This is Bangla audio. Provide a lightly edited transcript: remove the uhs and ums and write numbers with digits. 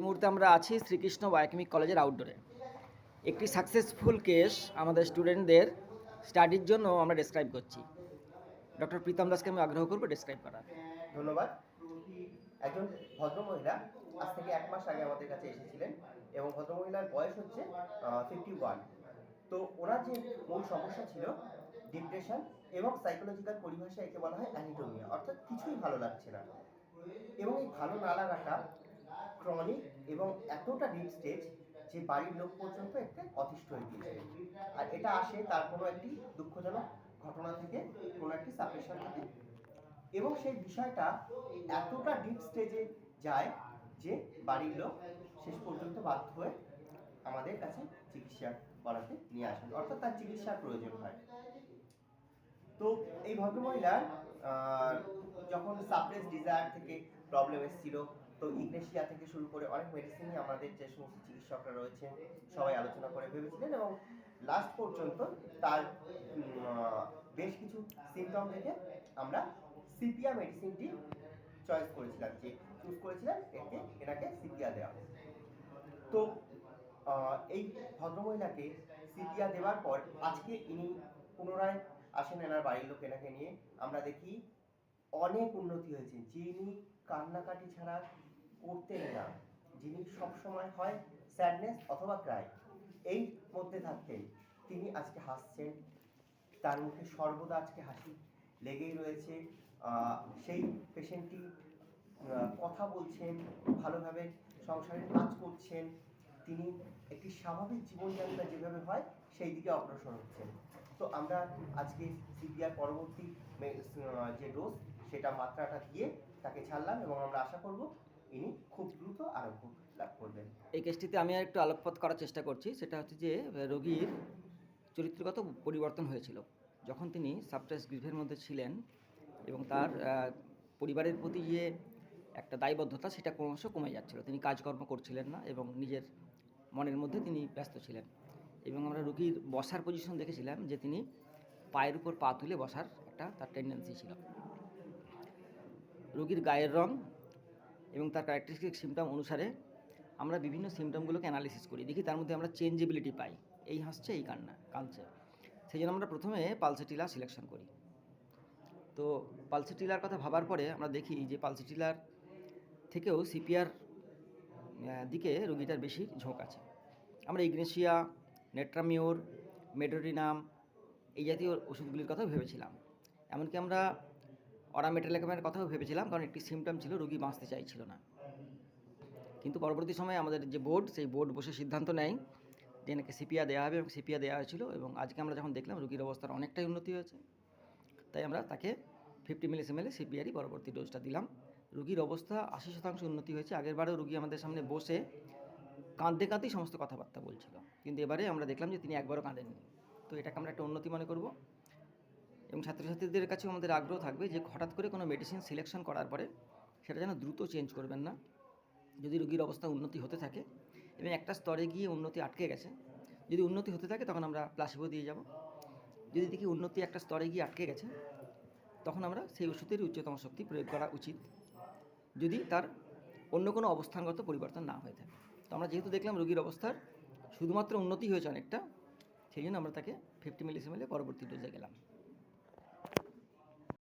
মুহূর্তে আমরা আছি শ্রীকৃষ্ণ বায়োকেমিক কলেজের আউটডোরে। একটি সাকসেসফুল কেস আমাদের স্টুডেন্টদের স্টাডির জন্য আমরা ডেসক্রাইব করছি। ডক্টর প্রীতম দাসকে আমি আগ্রহ করবো ডেসক্রাইব করার। ধন্যবাদ। একজন ভদ্রমহিলা আজ থেকে 1 মাস আগে আমাদের কাছে এসেছিলেন এবং ভদ্রমহিলার বয়স হচ্ছে 51। তো ওনার যে মূল সমস্যা ছিল ডিপ্রেশন এবং সাইকোলজিক্যাল পরিভাষায় একে বলা হয় অ্যানিটোমিয়া, অর্থাৎ কিছুই ভালো লাগছে না। এবং এই ভালো না লাগাটা ক্রনিক এবং এতটা ডিপ স্টেজ যে বাড়ির লোক পর্যন্ত এতে অতিষ্ঠ হয়ে গিয়েছে। আর এটা আসে তার কোনো একটি দুঃখজনক ঘটনা থেকে, কোনো একটি সাপ্রেশন থেকে, এবং সেই বিষয়টা এতটা ডিপ স্টেজে যায় যে বাড়ির লোক শেষ পর্যন্ত বাধ্য হয়ে আমাদের কাছে চিকিৎসা করাতে নিয়ে আসেন, অর্থাৎ তার চিকিৎসার প্রয়োজন হয়। তো এই ভদ্রমহিলার যখন সাপ্রেস ডিজায়ার থেকে প্রবলেম এসেছিল, তো ইগনেশিয়া থেকে শুরু করে অনেক মেডিসিনই আমাদের যে সমস্ত চিকিৎসকরা রয়েছেন সবাই আলোচনা করে ভেবেছিলেন, এবং লাস্ট পর্যন্ত তার বেশ কিছু সিমটম থেকে আমরা সিপিয়া মেডিসিনটি চয়েস করেছিলাম, যে চুজ করেছিলাম এনাকে সিপিয়া দেওয়া। তো এই ভদ্রমহিলাকে সিপিয়া দেওয়ার পর আজকে ইনি পুনরায় আসেন এনার বাড়ির লোক এনাকে নিয়ে। আমরা দেখি অনেক উন্নতি হয়েছে। যিনি কান্নাকাটি ছাড়া করতেন না, যিনি সবসময় হয় স্যাডনেস অথবা ক্রাই এই মধ্যে থাকতেন, তিনি আজকে হাসছেন। তার মুখে সর্বদা আজকে হাসি লেগেই রয়েছে। সেই পেশেন্টটি কথা বলছেন, ভালোভাবে সংসারের কাজ করছেন, তিনি একটি স্বাভাবিক জীবনযাত্রা যেভাবে হয় সেই দিকে অগ্রসর হচ্ছেন। তো আমরা আজকে সিপিআর পরবর্তী যে ডোজ সেটা মাত্রাটা দিয়ে তাকে ছাড়লাম, এবং আমরা আশা করব ইনি খুব দ্রুত আরোগ্য লাভ করবেন। এই কেসটিতে আমি আর একটু আলোকপাত করার চেষ্টা করছি। সেটা হচ্ছে যে রোগীর চরিত্রগত পরিবর্তন হয়েছিল যখন তিনি সাপ্রেস গ্রিফের মধ্যে ছিলেন, এবং তার পরিবারের প্রতি যে একটা দায়বদ্ধতা সেটা ক্রমশ কমে যাচ্ছিল। তিনি কাজকর্ম করছিলেন না এবং নিজের মনের মধ্যে তিনি ব্যস্ত ছিলেন। এবং আমরা রোগীর বসার পজিশন দেখেছিলাম যে তিনি পায়ের উপর পা তুলে বসার একটা তার টেন্ডেন্সি ছিল। রোগীর গায়ের রং এবং তার ক্যারেক্টারিস্টিক সিমটম অনুসারে আমরা বিভিন্ন সিমটমগুলোকে অ্যানালিসিস করি, দেখি তার মধ্যে আমরা চেঞ্জেবিলিটি পাই। এই হাসছে, এই কাঁদছে। সেই জন্য আমরা প্রথমে পালসেটিলার সিলেকশন করি। তো পালসেটিলার কথা ভাবার পরে আমরা দেখি যে পালসেটিলার থেকেও সিপিআর দিকে রোগীটার বেশি ঝোঁক আছে। আমরা ইগনেশিয়া, নেট্রামিওর, মেডোরিনাম এই জাতীয় ওষুধগুলির কথাও ভেবেছিলাম। এমনকি আমরা অরামেটালেকামের কথাও ভেবেছিলাম, কারণ একটি সিমটম ছিল রোগী বাঁচতে চাইছিল না। কিন্তু পরবর্তী সময়ে আমাদের যে বোর্ড, সেই বোর্ড বসে সিদ্ধান্ত নেয় যে এনাকে সিপিয়া দেওয়া হবে, এবং সিপিয়া দেওয়া হয়েছিল। এবং আজকে আমরা যখন দেখলাম রোগীর অবস্থার অনেকটাই উন্নতি হয়েছে, তাই আমরা তাকে 50 মিলিসিমেলে সিপিআরই পরবর্তী ডোজটা দিলাম। রোগীর অবস্থা 80% উন্নতি হয়েছে। আগেরবারেও রোগী আমাদের সামনে বসে কাঁদতে কাঁদতেই সমস্ত কথাবার্তা বলছিল, কিন্তু এবারে আমরা দেখলাম যে তিনি একবারও কাঁদেননি। তো এটাকে আমরা একটা উন্নতি মনে করব। এবং ছাত্রছাত্রীদের কাছেও আমাদের আগ্রহ থাকবে যে হঠাৎ করে কোনো মেডিসিন সিলেকশন করার পরে সেটা যেন দ্রুত চেঞ্জ করবেন না। যদি রোগীর অবস্থা উন্নতি হতে থাকে এবং একটা স্তরে গিয়ে উন্নতি আটকে গেছে, যদি উন্নতি হতে থাকে তখন আমরা প্লাসিবো দিয়ে যাব। যদি দেখি উন্নতি একটা স্তরে গিয়ে আটকে গেছে, তখন আমরা সেই ওষুধেরই উচ্চতম শক্তি প্রয়োগ করা উচিত, যদি তার অন্য কোনো অবস্থানগত পরিবর্তন না হয়ে থাকে। তো আমরা যেহেতু দেখলাম রোগীর অবস্থার শুধুমাত্র উন্নতি হয়েছে অনেকটা, সেই জন্য আমরা তাকে 50 মিলিসিমেলে পরবর্তী ডোজে গেলাম।